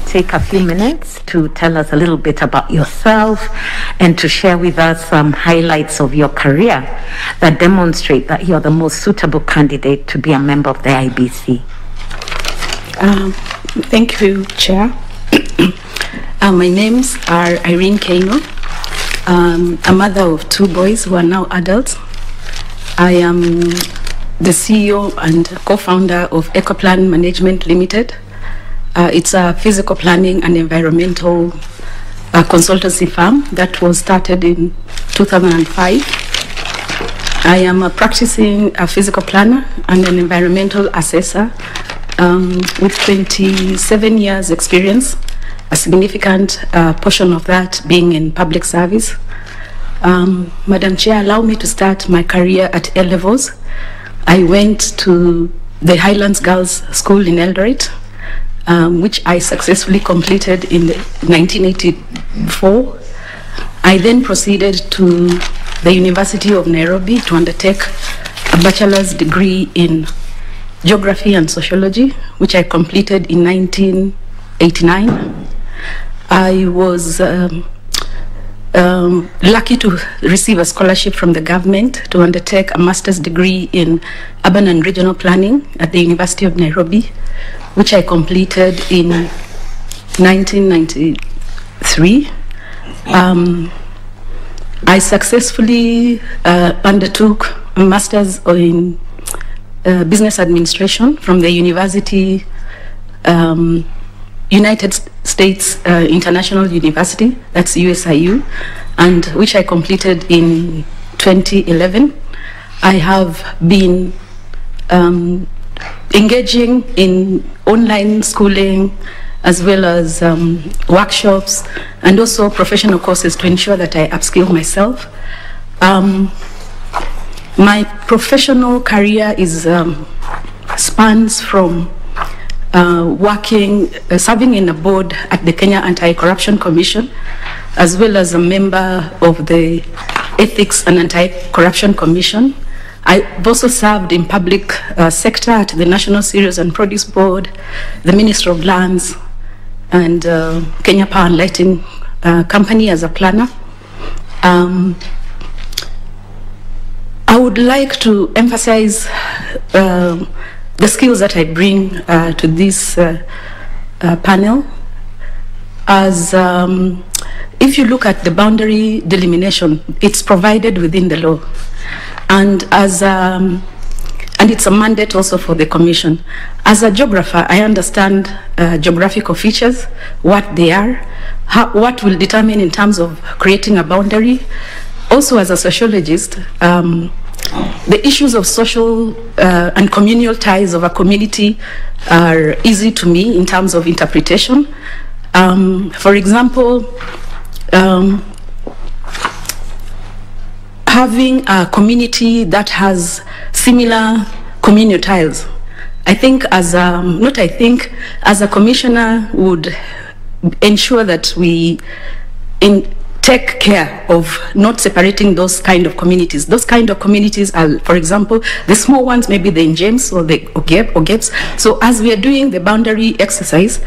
take a few minutes to tell us a little bit about yourself and to share with us some highlights of your career that demonstrate that you're the most suitable candidate to be a member of the IEBC. Thank you, Chair. My names are Irene Keino. A mother of 2 boys who are now adults. I am the CEO and co-founder of Ecoplan Management Limited. It's a physical planning and environmental consultancy firm that was started in 2005. I am a practicing physical planner and an environmental assessor with 27 years experience, a significant portion of that being in public service. Madam Chair, allow me to start my career at A levels. I went to the Highlands Girls School in Eldoret, which I successfully completed in 1984. I then proceeded to the University of Nairobi to undertake a bachelor's degree in Geography and Sociology, which I completed in 1989. I was lucky to receive a scholarship from the government to undertake a master's degree in Urban and Regional Planning at the University of Nairobi, which I completed in 1993. I successfully undertook a master's in business administration from the United States International University, that's USIU, and which I completed in 2011. I have been engaging in online schooling as well as workshops and also professional courses to ensure that I upskill myself. My professional career spans from serving in a board at the Kenya Anti-Corruption Commission, as well as a member of the Ethics and Anti-Corruption Commission. I've also served in public sector at the National Cereals and Produce Board, the Ministry of Lands, and Kenya Power and Lighting Company as a planner. I would like to emphasize the skills that I bring to this panel, as if you look at the boundary delimitation, it's provided within the law, and it's a mandate also for the Commission. As a geographer, I understand geographical features, what they are, what will determine in terms of creating a boundary. Also, as a sociologist, the issues of social and communal ties of a community are easy to me in terms of interpretation. For example, having a community that has similar communal ties, I think as a commissioner would ensure that we take care of not separating those kind of communities. Those kind of communities are, for example, the small ones, maybe the James or the Ogeps. So as we are doing the boundary exercise,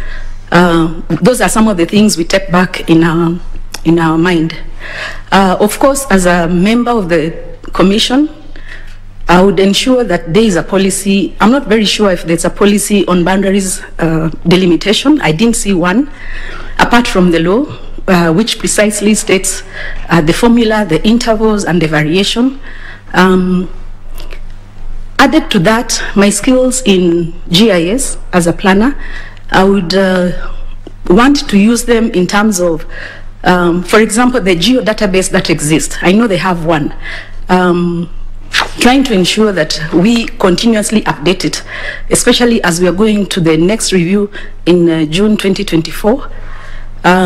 those are some of the things we take back in our mind. Of course, as a member of the Commission, I would ensure that there is a policy. I'm not very sure if there's a policy on boundaries delimitation. I didn't see one, apart from the law, which precisely states the formula, the intervals, and the variation. Added to that, my skills in GIS as a planner, I would want to use them in terms of, for example, the geodatabase that exists. I know they have one. Trying to ensure that we continuously update it, especially as we are going to the next review in June 2024.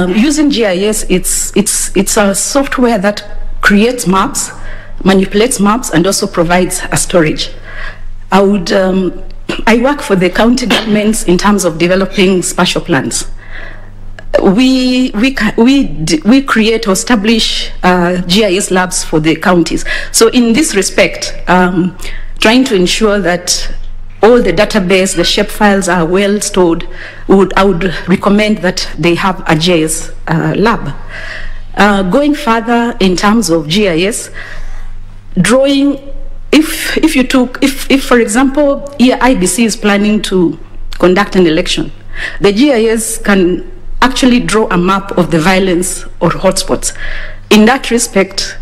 Using GIS, it's a software that creates maps, manipulates maps, and also provides a storage. I work for the county governments in terms of developing spatial plans. We create or establish GIS labs for the counties. So in this respect, trying to ensure that all the database, the shape files are well stored. I would recommend that they have a GIS lab. Going further in terms of GIS, drawing, if for example, IEBC is planning to conduct an election, the GIS can actually draw a map of the violence or hotspots. In that respect,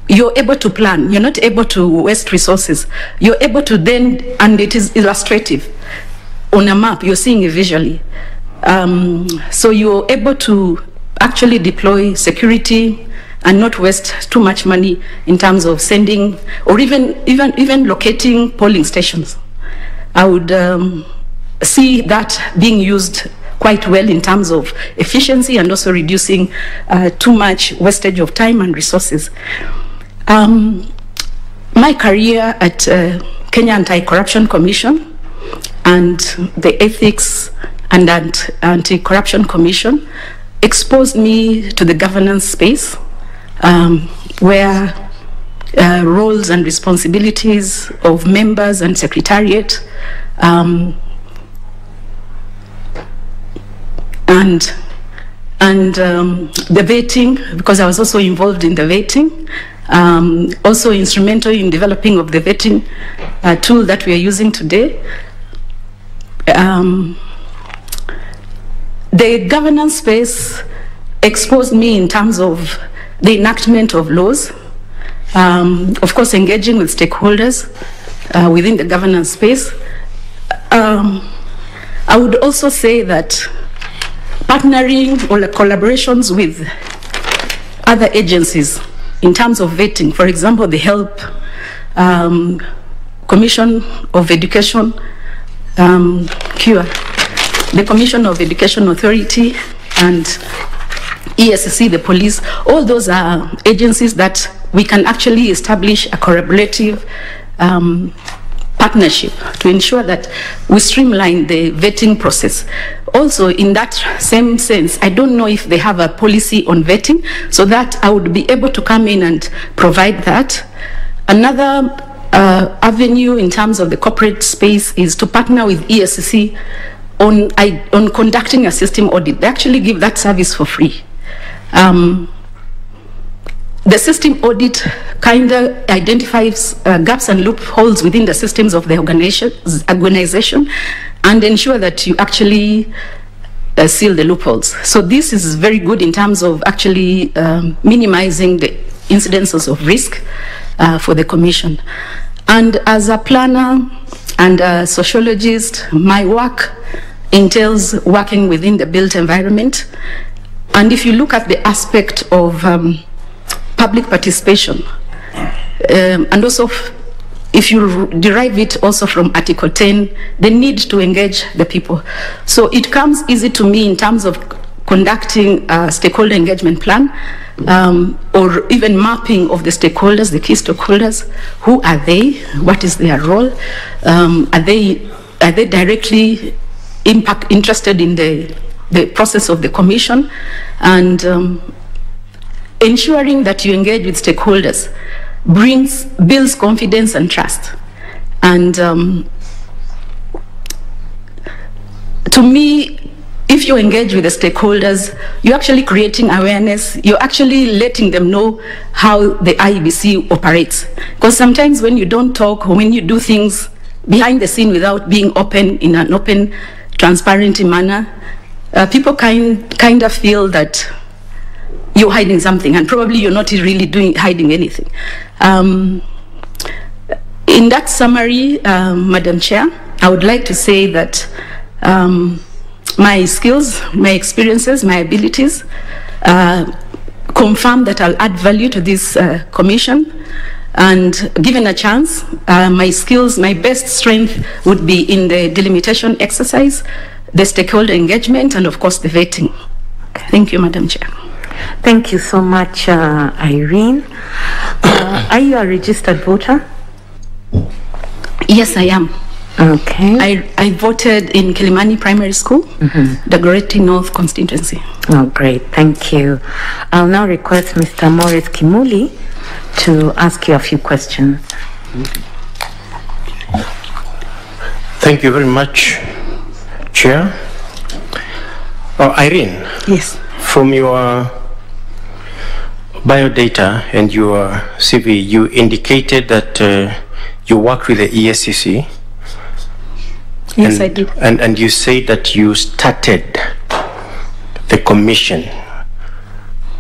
you're able to plan. You're not able to waste resources. You're able to then, and it is illustrative. On a map, you're seeing it visually. So you're able to actually deploy security and not waste too much money in terms of sending or even locating polling stations. I would see that being used quite well in terms of efficiency and also reducing too much wastage of time and resources. My career at Kenya Anti-Corruption Commission and the Ethics and Anti-Corruption Commission exposed me to the governance space where roles and responsibilities of members and secretariat and the vetting, because I was also involved in the vetting, also instrumental in developing of the vetting tool that we are using today. The governance space exposed me in terms of the enactment of laws, of course engaging with stakeholders within the governance space. I would also say that partnering or collaborations with other agencies in terms of vetting, for example, the HELP, Commission of Education, CURE, the Commission of Education Authority, and ESC, the police, all those are agencies that we can actually establish a collaborative partnership to ensure that we streamline the vetting process. Also, in that same sense, I don't know if they have a policy on vetting, so that I would be able to come in and provide that. Another avenue in terms of the corporate space is to partner with ESC on conducting a system audit. They actually give that service for free. The system audit kind of identifies gaps and loopholes within the systems of the organization and ensure that you actually seal the loopholes. So this is very good in terms of actually minimizing the incidences of risk for the commission. And as a planner and a sociologist, my work entails working within the built environment. And if you look at the aspect of public participation, and also if you derive it also from Article 10, the need to engage the people. So it comes easy to me in terms of conducting a stakeholder engagement plan, or even mapping of the stakeholders, the key stakeholders. Who are they? What is their role? Are they directly interested in the process of the commission? And ensuring that you engage with stakeholders builds confidence and trust. And to me, if you engage with the stakeholders, you're actually creating awareness. You're actually letting them know how the IEBC operates. Because sometimes when you don't talk, or when you do things behind the scene without being open in an open, transparent manner, people kind of feel that you're hiding something, and probably you're not really hiding anything. In that summary, Madam Chair, I would like to say that my skills, my experiences, my abilities confirm that I'll add value to this commission. And given a chance, my skills, my best strength would be in the delimitation exercise, the stakeholder engagement, and of course the vetting. Thank you, Madam Chair. Thank you so much, Irene. Are you a registered voter? Yes, I am. Okay. I voted in Kilimani Primary School, the Goretti North constituency. Oh, great. Thank you. I'll now request Mr. Morris Kimuli to ask you a few questions. Thank you very much, Chair. Irene. Yes. From your biodata and your CV, you indicated that you work with the ESCC. Yes, I did. And you say that you started the commission.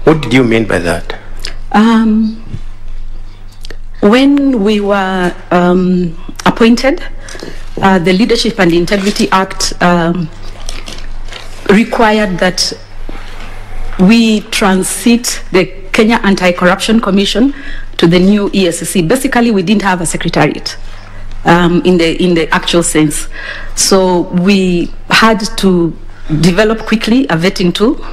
What did you mean by that? When we were appointed, the Leadership and Integrity Act required that we transit the Kenya Anti-Corruption Commission to the new ESCC. Basically, we didn't have a secretariat in the actual sense. So we had to develop quickly a vetting tool,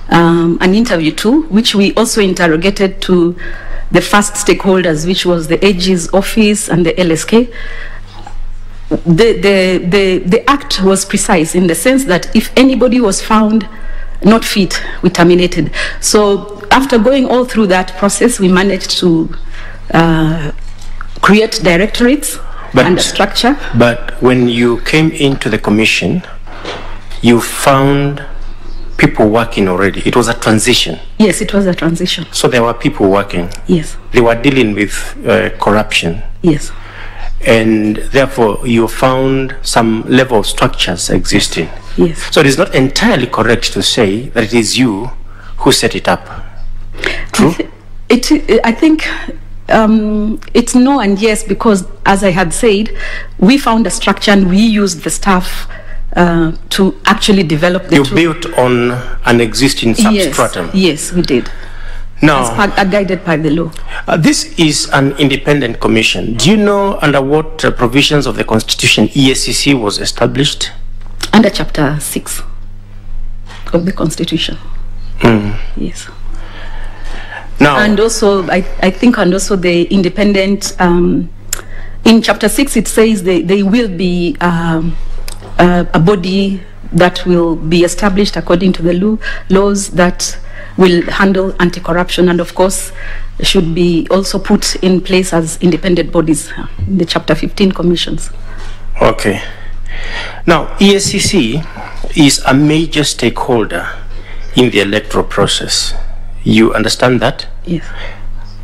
an interview tool, which we also interrogated to the first stakeholders, which was the AG's office and the LSK. The act was precise in the sense that if anybody was found not fit, we terminated. So after going all through that process, we managed to create directorates and a structure. But when you came into the commission, you found people working already. It was a transition. Yes, it was a transition. So there were people working. Yes. They were dealing with corruption. Yes. And therefore you found some level of structures existing. Yes. So it is not entirely correct to say that it is you who set it up. True? I think it's no and yes, because as I had said, we found a structure and we used the staff to actually develop the tool. You built on an existing substratum. Yes, we did. Now, guided by the law. This is an independent commission. Do you know under what provisions of the Constitution ESCC was established? Under Chapter 6 of the Constitution. Yes. Now, and also, I think, and also the independent, in Chapter 6 it says they will be a body that will be established according to the laws that will handle anti-corruption, and of course should be also put in place as independent bodies in the Chapter 15 commissions. Okay. Now, ESCC is a major stakeholder in the electoral process. You understand that? Yes.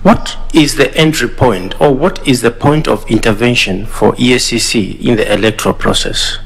What is the entry point, or what is the point of intervention for ESCC in the electoral process?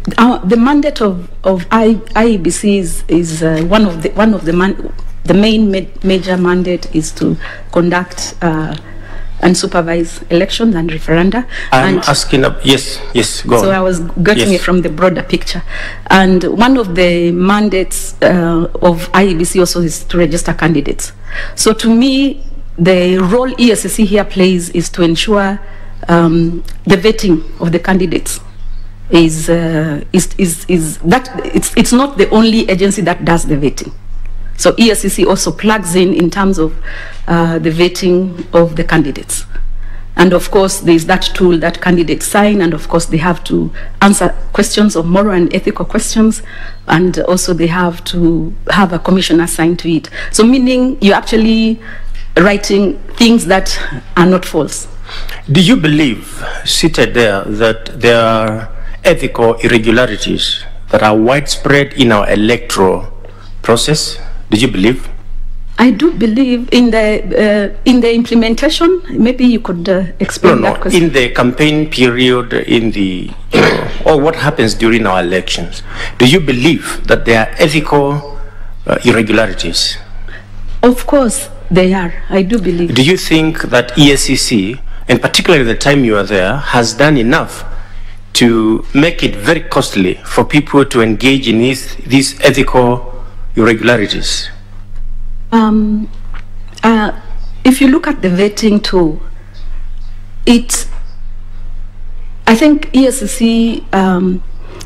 The mandate of IEBC is one of the main major mandate is to conduct and supervise elections and referenda. I'm asking, yes, go on. So I was getting it from the broader picture. And one of the mandates of IEBC also is to register candidates. So to me, the role ESCC here plays is to ensure the vetting of the candidates is that it's not the only agency that does the vetting. So ESCC also plugs in terms of the vetting of the candidates. And of course, there is that tool that candidates sign, and of course they have to answer questions of moral and ethical questions, and also they have to have a commission assigned to it. So meaning you're actually writing things that are not false. Do you believe, seated there, that there are ethical irregularities that are widespread in our electoral process? Do you believe? I do believe in the implementation. Maybe you could explain that question. In the campaign period, in the or what happens during our elections. Do you believe that there are ethical irregularities? Of course, they are. I do believe. Do you think that ESCC, and particularly the time you are there, has done enough to make it very costly for people to engage in these ethical irregularities? If you look at the vetting tool, I think ESCC,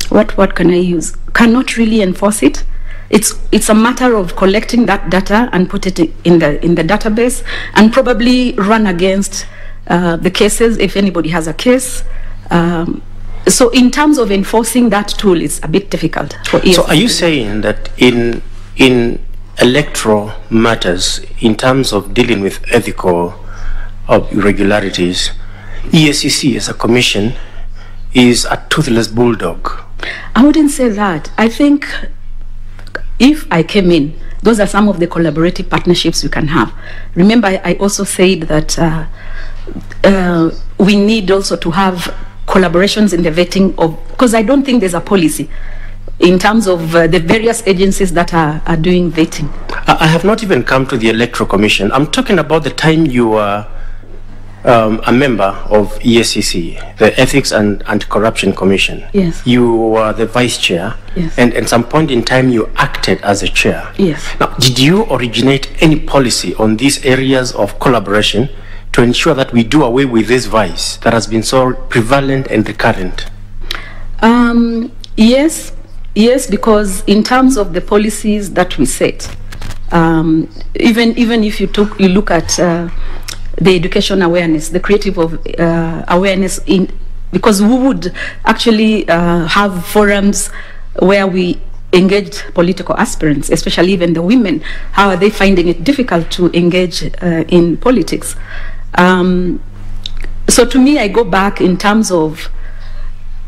what can I use, cannot really enforce it. It's a matter of collecting that data and put it in the database, and probably run against the cases if anybody has a case. So in terms of enforcing that tool, it's a bit difficult for ESCC. So are you saying that in electoral matters, in terms of dealing with ethical irregularities, EACC as a commission is a toothless bulldog? I wouldn't say that. I think if I came in, those are some of the collaborative partnerships we can have. Remember, I also said that we need also to have collaborations in the vetting of, because I don't think there's a policy in terms of the various agencies that are doing vetting. I have not even come to the Electoral Commission. I'm talking about the time you were a member of EACC, the Ethics and Anti-Corruption Commission. Yes. You were the vice chair. Yes. And at some point in time you acted as a chair. Yes. Now, did you originate any policy on these areas of collaboration to ensure that we do away with this vice that has been so prevalent and recurrent? Yes, because in terms of the policies that we set, even if you look at the education awareness, the creative of awareness, because we would actually have forums where we engage political aspirants, especially even the women. How are they finding it difficult to engage in politics? So to me, I go back in terms of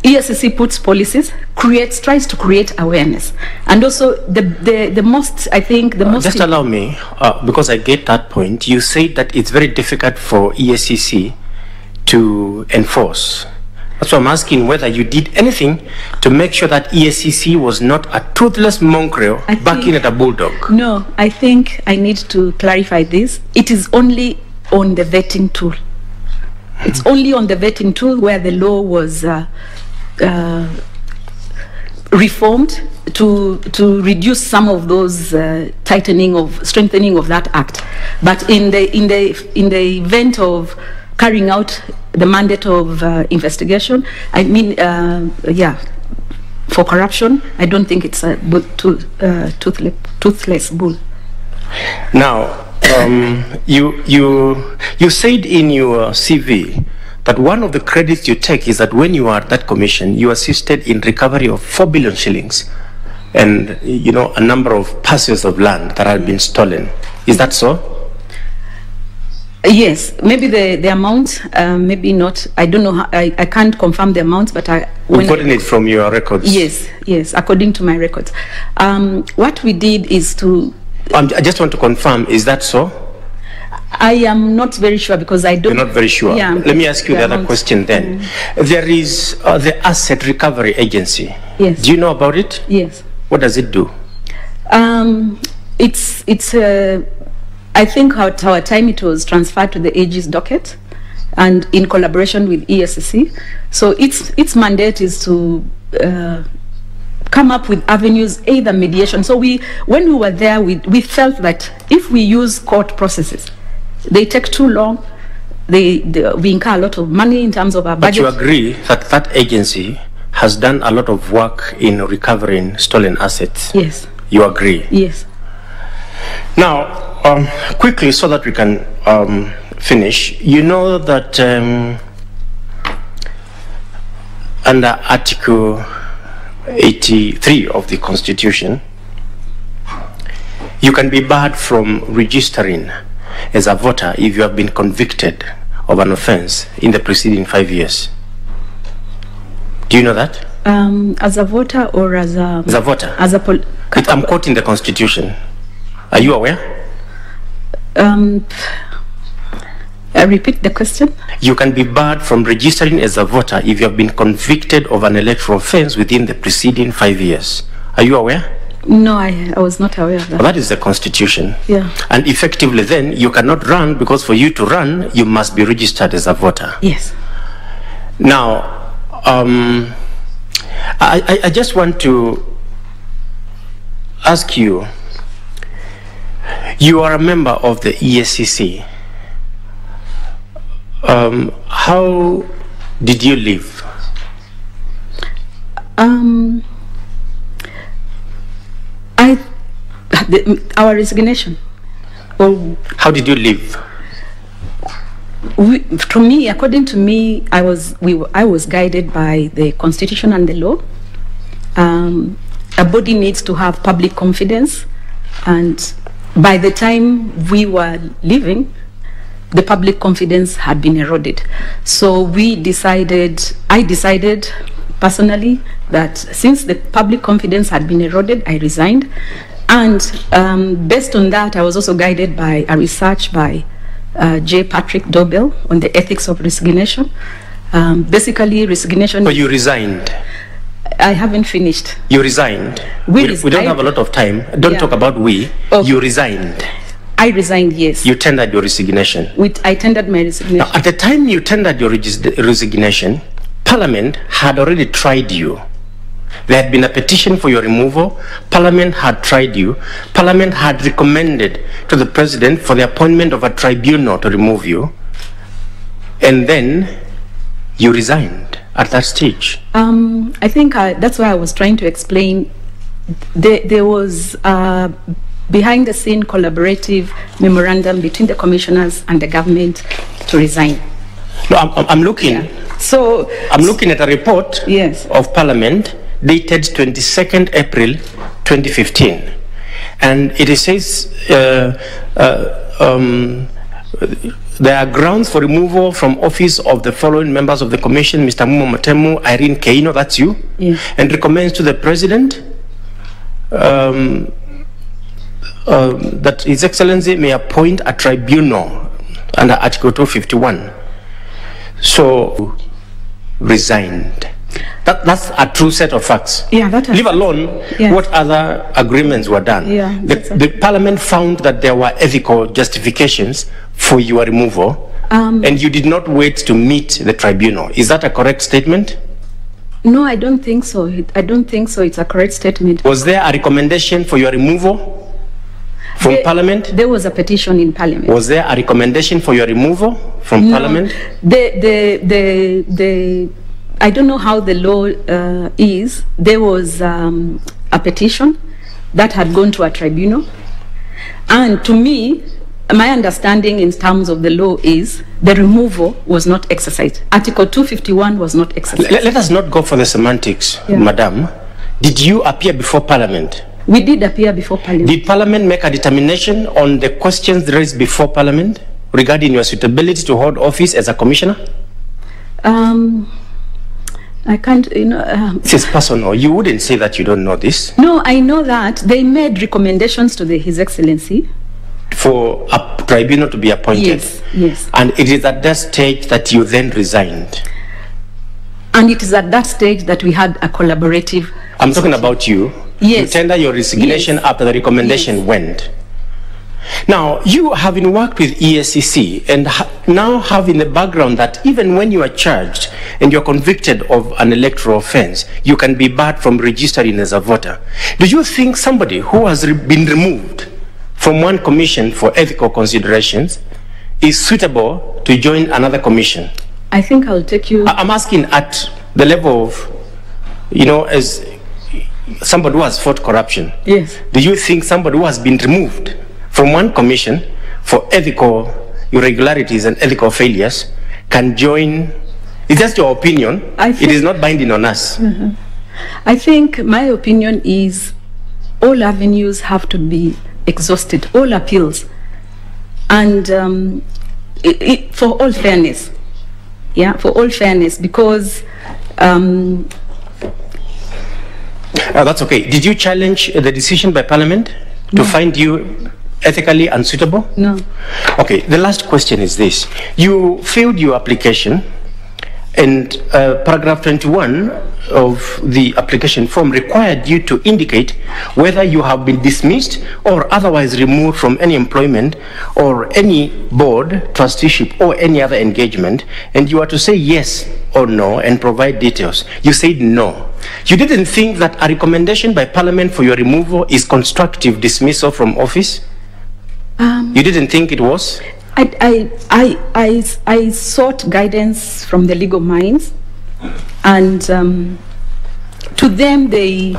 EACC puts policies, tries to create awareness, and also the most, I think, the most. Just allow me, because I get that point. You said that it's very difficult for EACC to enforce. That's why I'm asking whether you did anything to make sure that EACC was not a toothless mongrel backing at a bulldog. No, I think I need to clarify this. It is only on the vetting tool. It's only on the vetting tool where the law was reformed to reduce some of those strengthening of that act. But in the event of carrying out the mandate of investigation, I mean, for corruption, I don't think it's a toothless bull. Now, you said in your CV that one of the credits you take is that when you are at that commission, you assisted in recovery of 4 billion shillings and, you know, a number of parcels of land that had been stolen. Is that so? Yes, maybe the amount, maybe not. I don't know. How, I can't confirm the amount, but We've gotten it from your records. Yes, according to my records. What we did is to... I just want to confirm, is that so? I am not very sure because I don't... You're not very sure? Yeah, let me ask you the other question then. There is the Asset Recovery Agency. Yes. Do you know about it? Yes. What does it do? I think at our time it was transferred to the AG's docket and in collaboration with EACC. So its mandate is to come up with avenues, either mediation. So when we were there, we felt that if we use court processes, they take too long. We incur a lot of money in terms of our budget. But you agree that that agency has done a lot of work in recovering stolen assets? Yes. You agree? Yes. Now, quickly, so that we can finish, you know that under Article 83 of the Constitution, you can be barred from registering as a voter if you have been convicted of an offense in the preceding 5 years. Do you know that? As a voter or as a... As a voter. As a I'm quoting the Constitution. Are you aware? Repeat the question. You can be barred from registering as a voter if you have been convicted of an electoral offense within the preceding 5 years. Are you aware? No, I was not aware of that. Well, that is the Constitution. Yeah. And effectively then, you cannot run because for you to run, you must be registered as a voter. Yes. Now, I just want to ask you, you are a member of the EACC. How did you live? Our resignation. How did you live? To me, according to me, I was guided by the Constitution and the law. A body needs to have public confidence, and by the time we were leaving, the public confidence had been eroded. So I decided personally that since the public confidence had been eroded, I resigned. And based on that, I was also guided by a research by J. Patrick Dobell on the ethics of resignation. Basically, resignation... But you resigned? I haven't finished. You resigned? We don't have a lot of time. Don't talk about we. Okay. You resigned. I resigned, yes. You tendered your resignation. I tendered my resignation. Now, at the time you tendered your resignation, Parliament had already tried you. There had been a petition for your removal. Parliament had tried you. Parliament had recommended to the President for the appointment of a tribunal to remove you. And then you resigned at that stage. I think that's why I was trying to explain. There was behind the scene collaborative memorandum between the commissioners and the government to resign. No, I'm looking. Yeah. So I'm looking at a report of Parliament dated 22nd April 2015, and it says there are grounds for removal from office of the following members of the Commission: Mr. Mumo Matemu, Irene Keino, that's you, and recommends to the President that His Excellency may appoint a tribunal under Article 251. So, resigned. That's a true set of facts. Yeah, leave alone what other agreements were done. Yeah, the Parliament found that there were ethical justifications for your removal, and you did not wait to meet the tribunal. Is that a correct statement? No, I don't think so. I don't think so. It's a correct statement. Was there a recommendation for your removal from Parliament? There was a petition in Parliament. Was there a recommendation for your removal from Parliament? I don't know how the law is. There was a petition that had gone to a tribunal. And to me, my understanding in terms of the law is the removal was not exercised. Article 251 was not exercised. Let us not go for the semantics, Madam. Did you appear before Parliament? We did appear before Parliament. Did Parliament make a determination on the questions raised before Parliament regarding your suitability to hold office as a commissioner? I can't, This is personal. You wouldn't say that you don't know this. No, I know that. They made recommendations to His Excellency for a tribunal to be appointed. Yes, yes. And it is at that stage that you then resigned. And it is at that stage that we had a collaborative... I'm talking about you. Yes. You tender your resignation after the recommendation went. Now, you having worked with EACC and now having the background that even when you are charged and you're convicted of an electoral offense, you can be barred from registering as a voter. Do you think somebody who has been removed from one commission for ethical considerations is suitable to join another commission? I think I'll take you... I'm asking at the level of, as somebody who has fought corruption. Yes. Do you think somebody who has been removed from one commission for ethical irregularities and ethical failures can join? It's just your opinion. It is not binding on us. I think my opinion is all avenues have to be exhausted, all appeals, and for all fairness. Yeah, for all fairness, because that's okay. Did you challenge the decision by Parliament to find you ethically unsuitable? No. Okay, the last question is this. You filled your application, and paragraph 21 of the application form required you to indicate whether you have been dismissed or otherwise removed from any employment or any board, trusteeship, or any other engagement, and you are to say yes or no and provide details. You said no. You didn't think that a recommendation by Parliament for your removal is constructive dismissal from office? You didn't think it was? I sought guidance from the legal minds, and to them they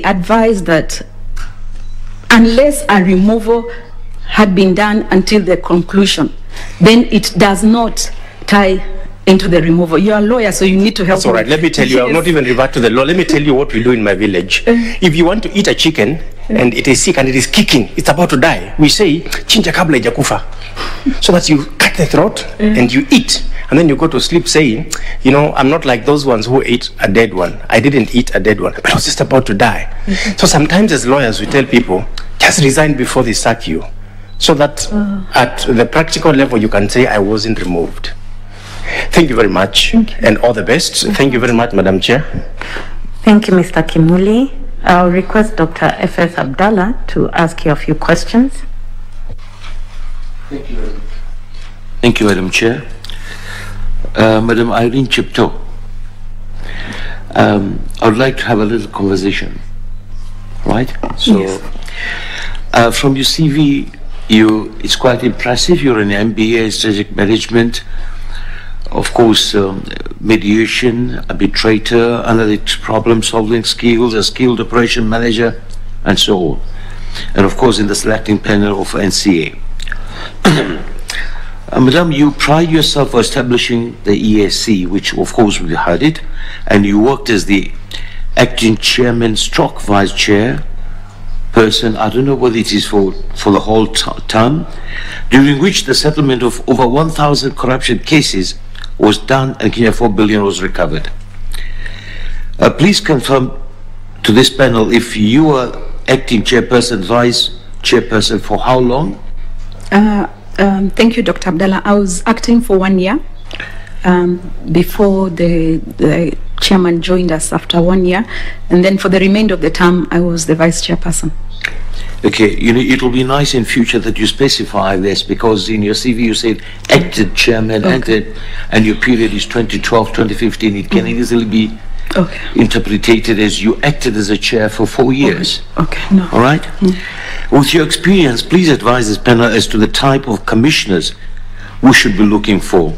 advised that unless a removal had been done until the conclusion, then it does not tie into the removal. You're a lawyer, so you need to help. That's all right. Let me tell you, I'll not even revert to the law. Let me tell you what we do in my village. If you want to eat a chicken, and it is sick and it is kicking, it's about to die, we say, chinja kabla ijakufa. So that you cut the throat and you eat. And then you go to sleep saying, you know, I'm not like those ones who ate a dead one. I didn't eat a dead one, but I was just about to die. So sometimes as lawyers, we tell people, just resign before they sack you. So that at the practical level, you can say, I wasn't removed. Thank you very much, and all the best. Thank you very much, Madam Chair. Thank you, Mr. Kimuli. I'll request Dr. F.S. Abdallah to ask you a few questions. Thank you, thank you, Madam Chair. Madam Irene Keino, I would like to have a little conversation, right? So, Yes. From your CV, it's quite impressive. You're an MBA in strategic management, of course, mediation, arbitrator, analytic problem-solving skills, a skilled operation manager, and so on. And of course, in the selecting panel of NCA. Madam, you pride yourself for establishing the ESC, which of course we heard it, and you worked as the acting chairman stroke vice chair person, I don't know whether it is for the whole term, during which the settlement of over 1,000 corruption cases was done and Kenya 4 billion was recovered. Please confirm to this panel if you were acting chairperson, vice chairperson for how long? Thank you, Dr. Abdallah. I was acting for 1 year before the chairman joined us after 1 year, and then for the remainder of the term, I was the vice chairperson. Okay, you know, it will be nice in future that you specify this, because in your CV you said acted chairman, acted, and your period is 2012, 2015. It can easily be interpreted as you acted as a chair for 4 years. Okay, no. All right? With your experience, please advise this panel as to the type of commissioners we should be looking for.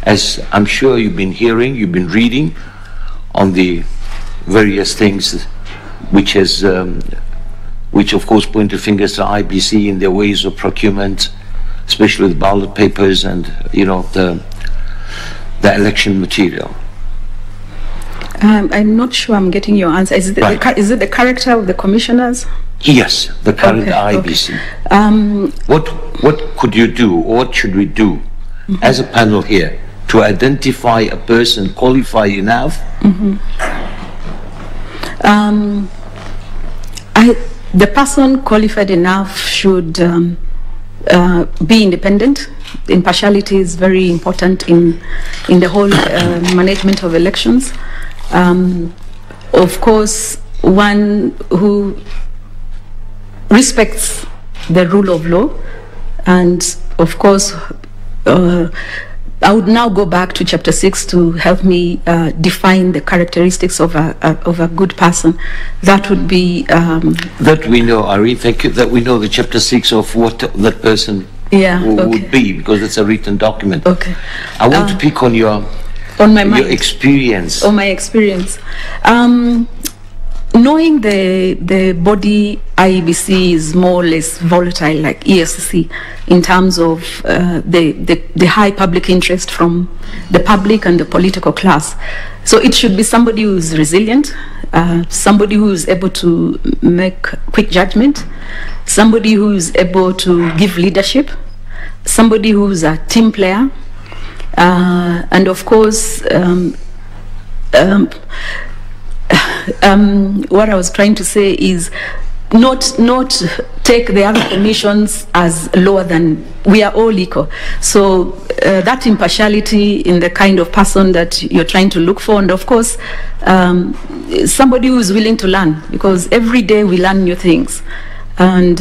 As I'm sure you've been hearing, you've been reading on the various things which has, which of course point the fingers to IBC in their ways of procurement, especially the ballot papers and, you know, the election material. I'm not sure I'm getting your answer. Is it, is it the character of the commissioners? Yes, the current IEBC. What could you do, or what should we do as a panel here to identify a person qualified enough? The person qualified enough should be independent. Impartiality is very important in the whole management of elections. Of course, one who respects the rule of law, and of course, I would now go back to Chapter 6 to help me define the characteristics of a good person. That would be... that we know, Irene, thank you, that we know the Chapter 6 of what that person would be, because it's a written document. Okay. I want to pick on your... On my mind. Your experience. On my experience. Knowing the body IEBC is more or less volatile like ESC in terms of the high public interest from the public and the political class. So it should be somebody who is resilient, somebody who is able to make quick judgment, somebody who is able to give leadership, somebody who is a team player, and of course, what I was trying to say is not take the other commissions as lower than, we are all equal. So that impartiality in the kind of person that you're trying to look for, and of course somebody who is willing to learn, because every day we learn new things, and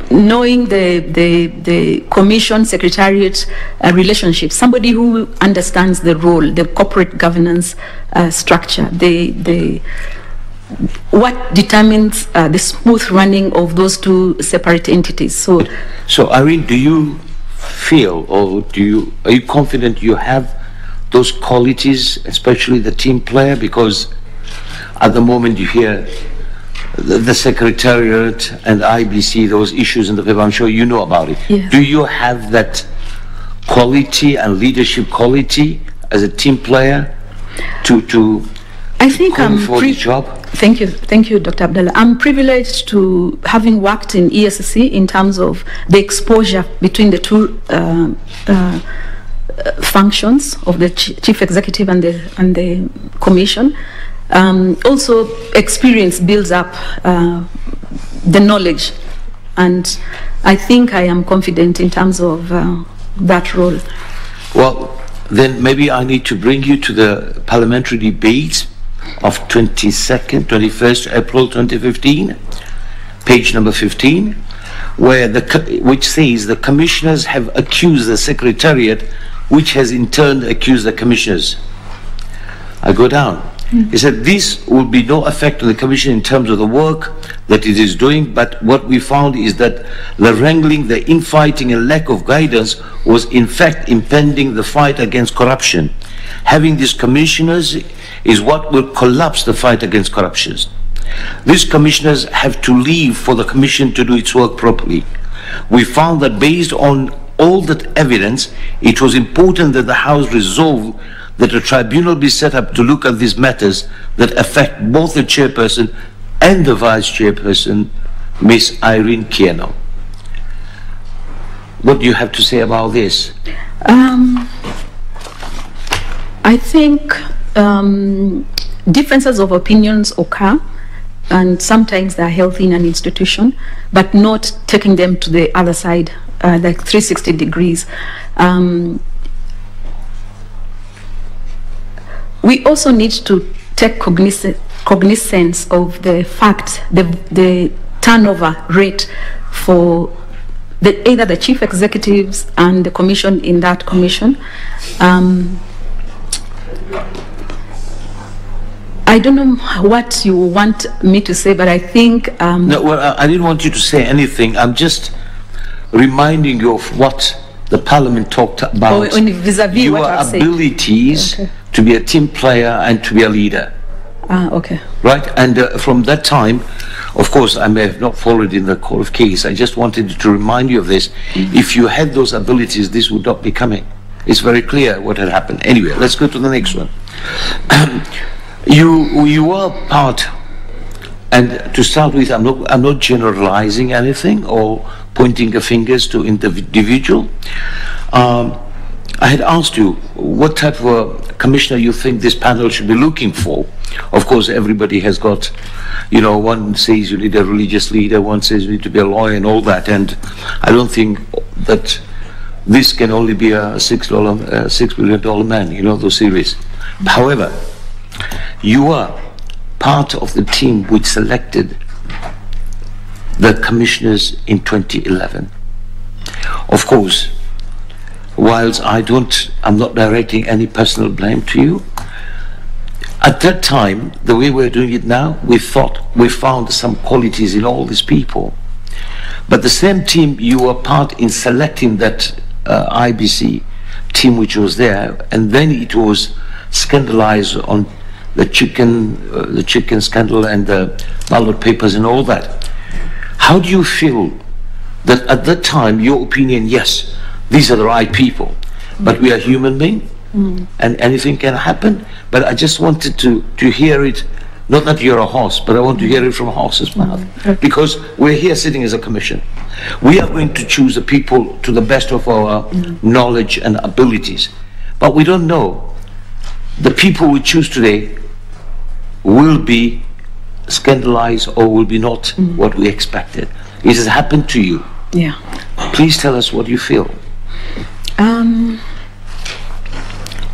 knowing the commission secretariat relationship, somebody who understands the role, the corporate governance structure, what determines the smooth running of those two separate entities. So Irene, do you feel, or are you confident you have those qualities, especially the team player? Because at the moment you hear the secretariat and IBC, those issues in the paper, I'm sure you know about it. Yeah. Do you have that quality and leadership quality as a team player to I think I'm for the job? Thank you, Dr. Abdallah. I'm privileged to having worked in ESCC in terms of the exposure between the two functions of the chief executive and the commission. Also, experience builds up the knowledge, and I think I am confident in terms of that role. Well, then maybe I need to bring you to the parliamentary debate of 21st April 2015, page number 15, which says the commissioners have accused the secretariat, which has in turn accused the commissioners. I go down. He said this will be no effect on the commission in terms of the work that it is doing, but what we found is that the wrangling, the infighting and lack of guidance was in fact impeding the fight against corruption. Having these commissioners is what will collapse the fight against corruption. These commissioners have to leave for the commission to do its work properly. We found that based on all that evidence, it was important that the House resolve that a tribunal be set up to look at these matters that affect both the chairperson and the vice chairperson, Ms. Irene Keino. What do you have to say about this? I think differences of opinions occur, and sometimes they're healthy in an institution, but not taking them to the other side, like 360 degrees. We also need to take cognizance of the fact the turnover rate for either the chief executives and the commission in that commission. I don't know what you want me to say, but I think... No, well, I didn't want you to say anything. I'm just reminding you of what the Parliament talked about. Vis-a-vis your what I've abilities to be a team player and to be a leader. Okay. Right? And from that time, of course, I may have not followed in the court of case. I just wanted to remind you of this. If you had those abilities, this would not be coming. It's very clear what had happened. Anyway, let's go to the next one. You were part, and to start with, I'm not generalizing anything or pointing a fingers to individual. I had asked you what type of a commissioner you think this panel should be looking for. Of course, everybody has got, you know, one says you need a religious leader, one says you need to be a lawyer and all that, and I don't think that this can only be a $6 billion man, you know, those series. However, you are part of the team which selected the commissioners in 2011. Of course, whilst I'm not directing any personal blame to you, at that time, the way we're doing it now, we found some qualities in all these people. But the same team, you were part in selecting that IBC team which was there, and then it was scandalized on the chicken scandal and the ballot papers and all that. How do you feel that at that time, your opinion, yes, these are the right people, but we are human beings, and anything can happen? But I just wanted to hear it, not that you're a horse, but I want to hear it from a horse's mouth, because we're here sitting as a commission. We are going to choose the people to the best of our knowledge and abilities, but we don't know. The people we choose today will be scandalized or will be not what we expected. It has happened to you. Yeah. Please tell us what you feel.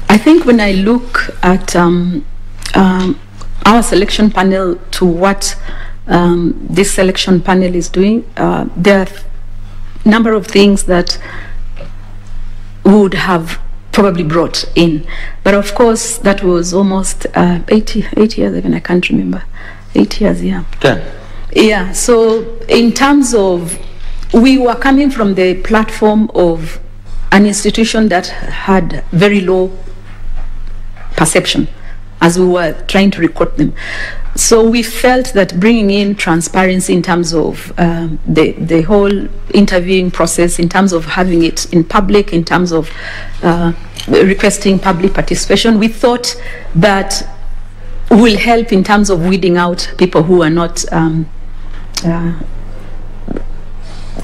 I think when I look at our selection panel to what this selection panel is doing, there are a number of things that would have probably brought in, but of course that was almost 8 years, even I can't remember, 8 years, yeah. 10. Yeah, so in terms of, we were coming from the platform of an institution that had very low perception as we were trying to recruit them. So we felt that bringing in transparency in terms of the whole interviewing process, in terms of having it in public, in terms of requesting public participation, we thought that will help in terms of weeding out people who are not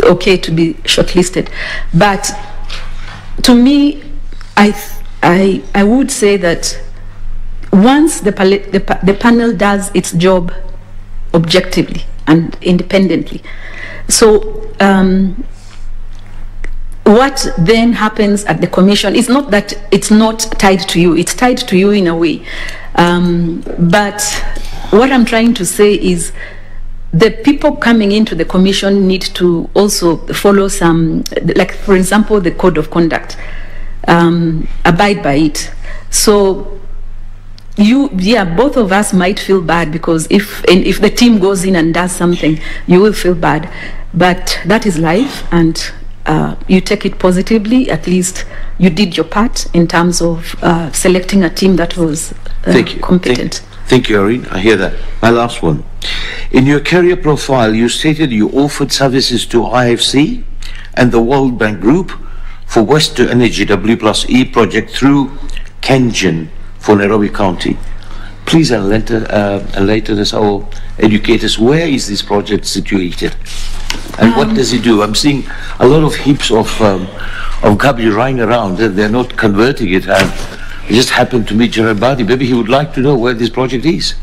okay to be shortlisted. But to me, I would say that once the panel does its job objectively and independently, so what then happens at the commission is not that it's not tied to you, it's tied to you in a way. But what I'm trying to say is the people coming into the commission need to also follow some, like for example, the code of conduct, abide by it. So both of us might feel bad because if the team goes in and does something, you will feel bad. But that is life, and you take it positively. At least you did your part in terms of selecting a team that was competent. Thank you, Irene. I hear that. My last one. In your career profile, you stated you offered services to IFC and the World Bank Group for Waste to Energy W+E project through KenGen for Nairobi County. Please enlighten us, our educators, where is this project situated? And what does it do? I'm seeing a lot of heaps of garbage lying around, and they're not converting it. And I just happened to meet Gerard Badi. Maybe he would like to know where this project is.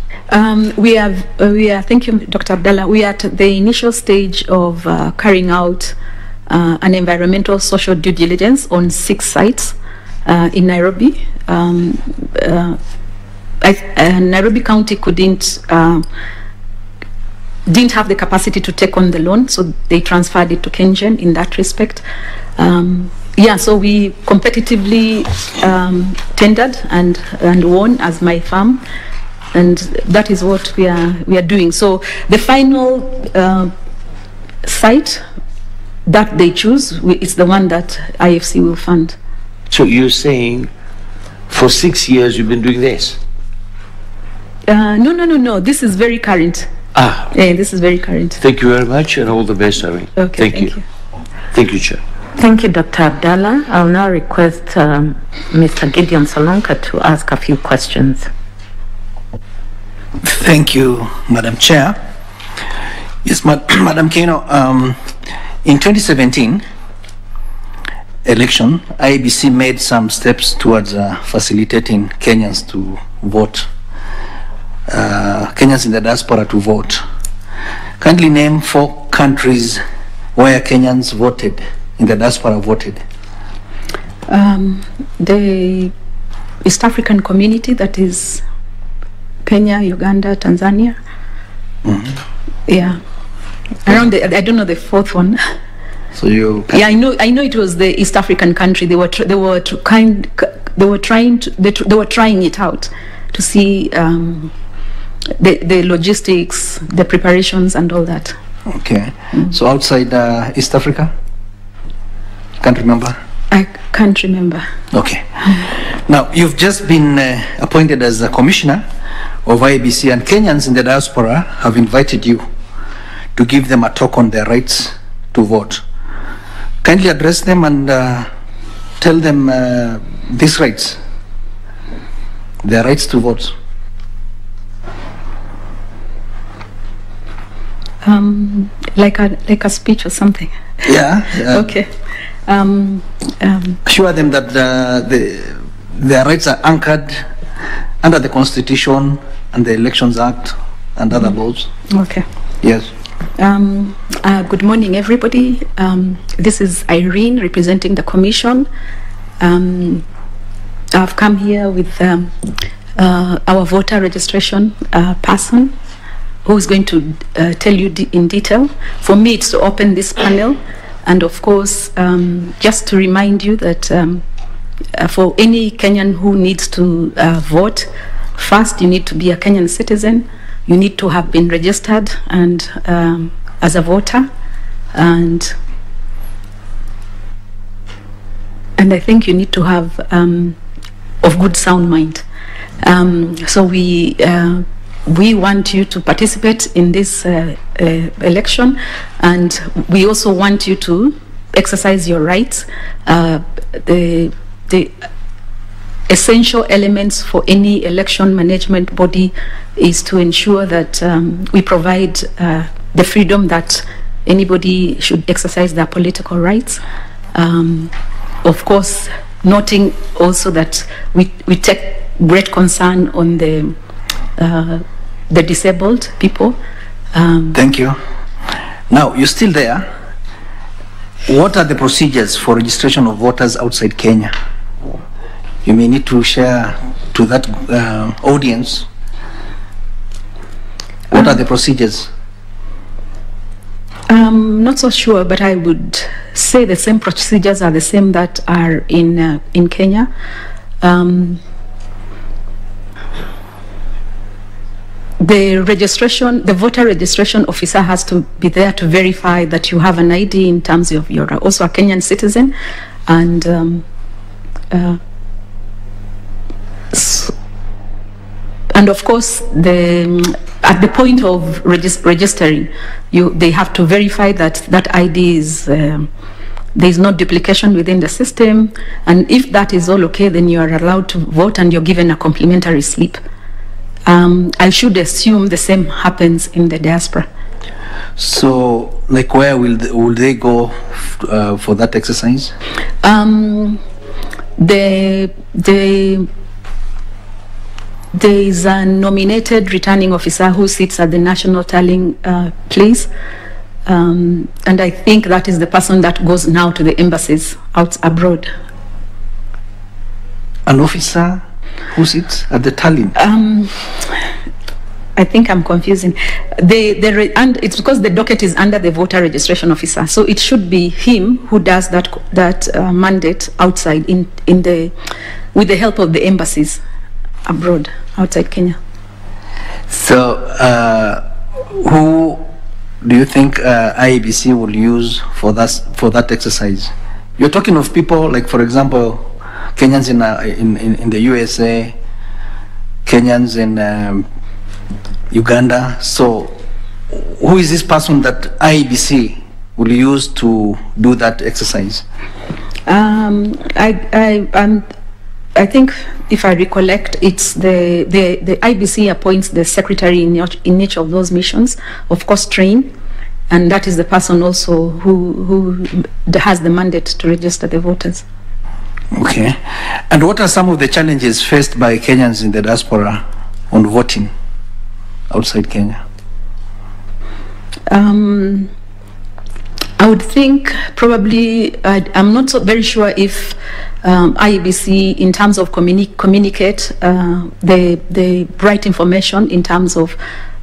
We are, thank you, Dr. Abdallah. We are at the initial stage of carrying out an environmental social due diligence on 6 sites in Nairobi. Nairobi County didn't have the capacity to take on the loan, so they transferred it to KenGen in that respect. So we competitively tendered and won as my firm, and that is what we are doing. So the final site that they choose is the one that IFC will fund. So you're saying for 6 years you've been doing this? No. This is very current. This is very current. Thank you very much, and all the best, Irene. Okay, thank you. Thank you, Chair. Thank you, Dr. Abdallah. I'll now request Mr. Gideon Solonka to ask a few questions. Thank you, Madam Chair. Yes, Madam Keino, in 2017 election, IEBC made some steps towards facilitating Kenyans to vote. Kenyans in the diaspora to vote. Kindly name 4 countries where Kenyans voted, in the diaspora voted. The East African community, that is Kenya, Uganda, Tanzania. Yeah. Around I don't know the 4th one. So you. Yeah, I know it was the East African country. They were trying it out to see the logistics, the preparations, and all that. Okay. So outside East Africa? Can't remember? I can't remember. Okay. Now, you've just been appointed as a commissioner of IEBC, and Kenyans in the diaspora have invited you to give them a talk on their rights to vote. Kindly address them and tell them these rights, their rights to vote. Like a speech or something. Yeah. Okay. Assure them that their rights are anchored under the Constitution and the Elections Act and other laws. Okay. Yes. Good morning, everybody. This is Irene representing the Commission. I've come here with our voter registration person, who is going to tell you in detail. For me, it's to open this panel, and of course, just to remind you that for any Kenyan who needs to vote, first you need to be a Kenyan citizen. You need to have been registered and as a voter, and I think you need to have of good sound mind. So we want you to participate in this election, and we also want you to exercise your rights. essential elements for any election management body is to ensure that we provide the freedom that anybody should exercise their political rights. Of course, noting also that we take great concern on the disabled people. Thank you. Now, you're still there. What are the procedures for registration of voters outside Kenya? You may need to share to that audience. What are the procedures? I'm not so sure, but I would say the same procedures are the same that are in Kenya. The voter registration officer has to be there to verify that you have an ID in terms of you're also a Kenyan citizen, and of course at the point of registering, they have to verify that that ID is there is no duplication within the system, and if that is all okay, then you are allowed to vote and you're given a complimentary slip. I should assume the same happens in the diaspora. So, like, where will they go for that exercise? There is a nominated returning officer who sits at the national tallying place, and I think that is the person that goes now to the embassies out abroad. An officer who sits at the tallying? I think I'm confusing. And it's because the docket is under the voter registration officer, so it should be him who does that mandate outside with the help of the embassies abroad, outside Kenya. So, who do you think IEBC will use for that exercise? You're talking of people like, for example, Kenyans in the USA, Kenyans in Uganda. So, who is this person that IEBC will use to do that exercise? I think, if I recollect, it's the IBC appoints the secretary in each of those missions, of course trained, and that is the person also who has the mandate to register the voters. Okay. And what are some of the challenges faced by Kenyans in the diaspora on voting outside Kenya? I would think probably, I'm not so very sure if IEBC, in terms of communicate the right information in terms of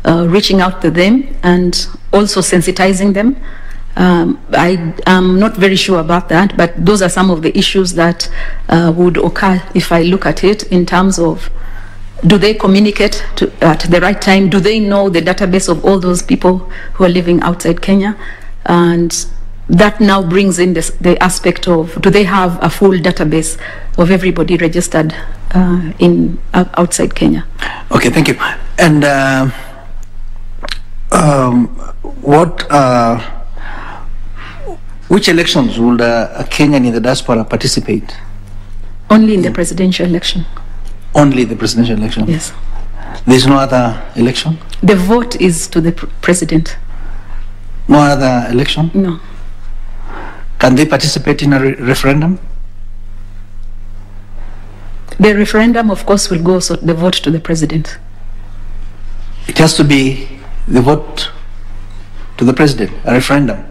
reaching out to them and also sensitizing them. I am not very sure about that, but those are some of the issues that would occur if I look at it in terms of, do they communicate at the right time? Do they know the database of all those people who are living outside Kenya? And that now brings in the aspect of, do they have a full database of everybody registered outside Kenya? Okay, thank you. And which elections will a Kenyan in the diaspora participate? Only in the presidential election. Only the presidential election? Yes. There's no other election? The vote is to the president. No other election? No. Can they participate in a referendum? The referendum, of course, will go, so the vote to the president. It has to be the vote to the president, a referendum?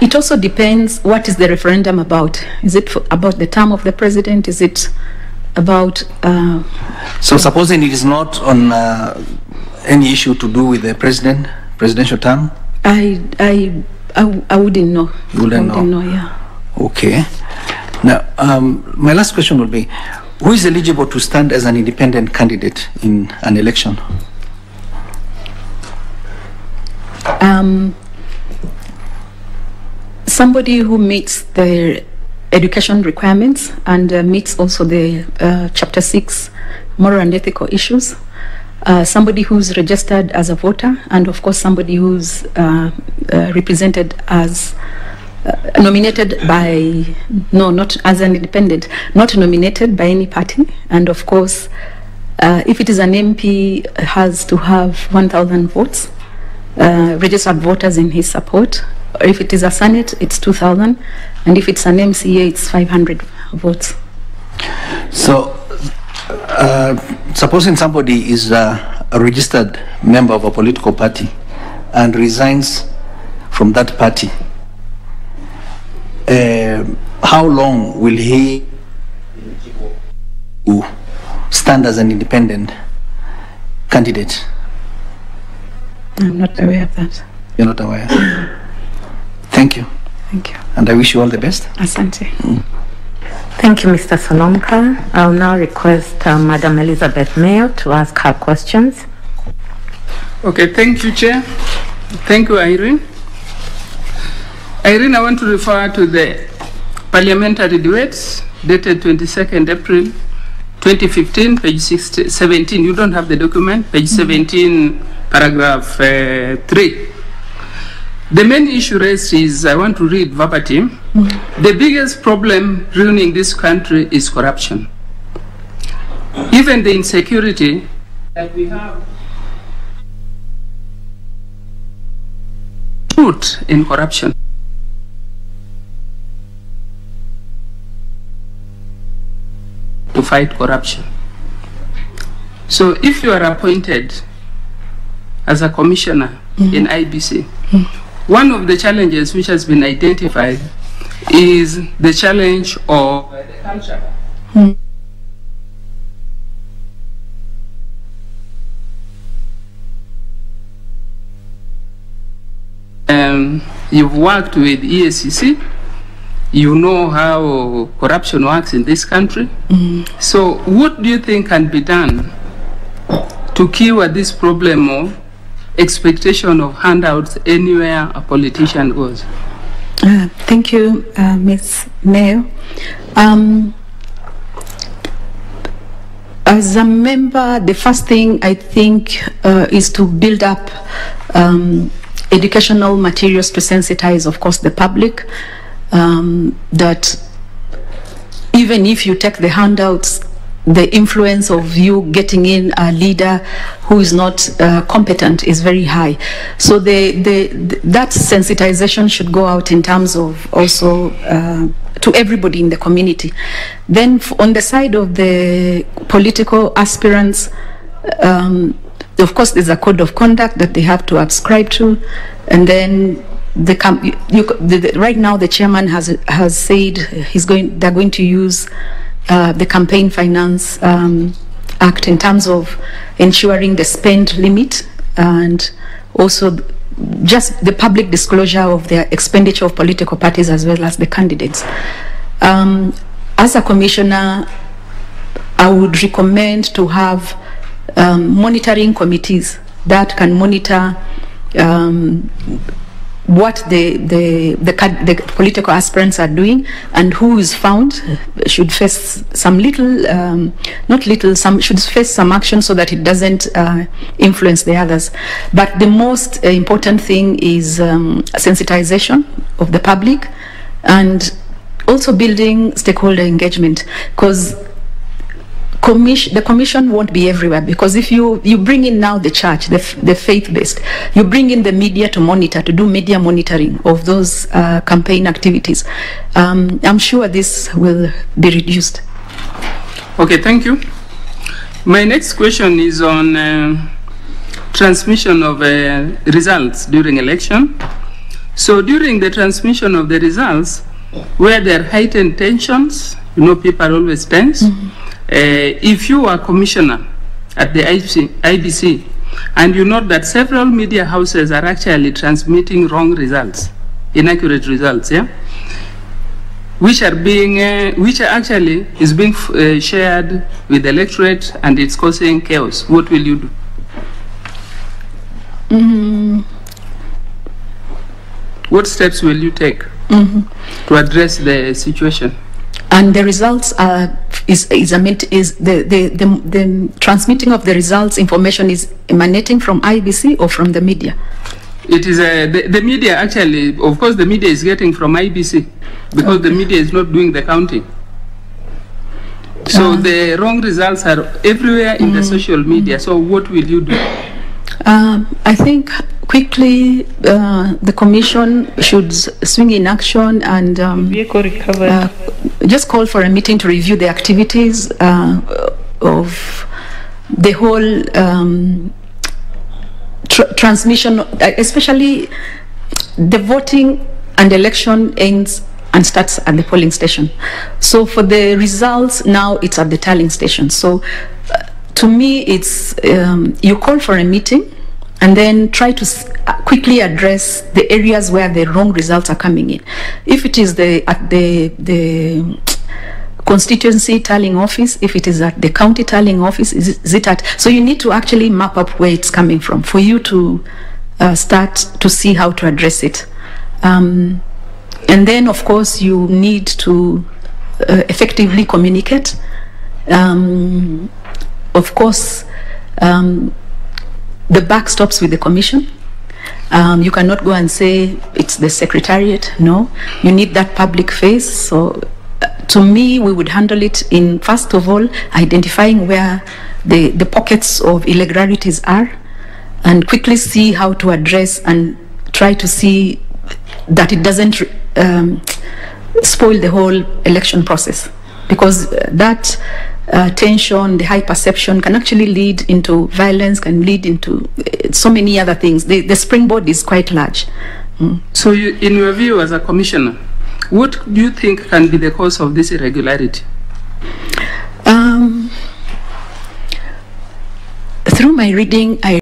It also depends what is the referendum about. Is it about the term of the president? Is it about... So supposing it is not on any issue to do with the presidential term? I wouldn't know. You wouldn't know? Yeah. Okay. Now, my last question will be, who is eligible to stand as an independent candidate in an election? Somebody who meets the education requirements and meets also the Chapter 6 moral and ethical issues. Somebody who's registered as a voter, and of course somebody who's represented as nominated by, no, not as an independent, not nominated by any party. And of course, if it is an MP, has to have 1,000 votes, registered voters in his support. Or if it is a Senate, it's 2,000. And if it's an MCA, it's 500 votes. So, supposing somebody is a registered member of a political party and resigns from that party, how long will he stand as an independent candidate? I'm not aware of that. You're not aware? Thank you. Thank you. And I wish you all the best. Asante. Thank you, Mr. Solomka. I'll now request Madam Elizabeth Mayo to ask her questions. Okay, thank you, Chair. Thank you, Irene. Irene, I want to refer to the parliamentary debates dated 22nd April 2015, page 17. You don't have the document, page 17, paragraph 3. The main issue raised is, I want to read verbatim, the biggest problem ruining this country is corruption. Even the insecurity that we have root in corruption. To fight corruption. So if you are appointed as a commissioner in IBC, one of the challenges which has been identified is the challenge of the culture. You've worked with EACC, you know how corruption works in this country. So what do you think can be done to cure this problem of expectation of handouts anywhere a politician goes? Thank you, Ms. Mayo. As a member, the first thing I think is to build up educational materials to sensitize, of course, the public, that even if you take the handouts, the influence of you getting in a leader who is not competent is very high. So that sensitization should go out in terms of also to everybody in the community. Then on the side of the political aspirants, of course there's a code of conduct that they have to ascribe to, and then right now the chairman has said they're going to use the Campaign Finance Act in terms of ensuring the spend limit and also just the public disclosure of their expenditure of political parties as well as the candidates. As a commissioner, I would recommend to have monitoring committees that can monitor what the political aspirants are doing, and who is found should face some should face some action so that it doesn't influence the others. But the most important thing is sensitization of the public and also building stakeholder engagement, because the commission won't be everywhere, because if you bring in now the church, the faith-based, you bring in the media to monitor, to do media monitoring of those campaign activities, I'm sure this will be reduced. Okay, thank you. My next question is on transmission of results during election. So during the transmission of the results, where there are heightened tensions, people are always tense. If you are commissioner at the IBC and you note that several media houses are actually transmitting wrong results, inaccurate results, which actually is being shared with the electorate and it's causing chaos, what will you do? What steps will you take to address the situation? And the results the transmitting of the results information is emanating from IBC or from the media? It is the media actually, of course, the media is getting from IEBC because the media is not doing the counting. So the wrong results are everywhere in the social media. So what will you do? I think quickly the commission should swing in action and just call for a meeting to review the activities of the whole transmission, especially the voting and election ends and starts at the polling station. So for the results, now it's at the tallying station. So to me, it's you call for a meeting and then try to quickly address the areas where the wrong results are coming in. If it is at the constituency tallying office, if it is at the county tallying office, is it at, so you need to actually map up where it's coming from for you to start to see how to address it. And then of course you need to effectively communicate. Of course the buck stops with the commission. You cannot go and say it's the secretariat. No, you need that public face. So to me, we would handle it in, first of all, identifying where the pockets of irregularities are and quickly see how to address and try to see that it doesn't spoil the whole election process, because that tension, the high perception can actually lead into violence, can lead into so many other things. The springboard is quite large. So you, in your view as a commissioner, what do you think can be the cause of this irregularity? Through my reading, I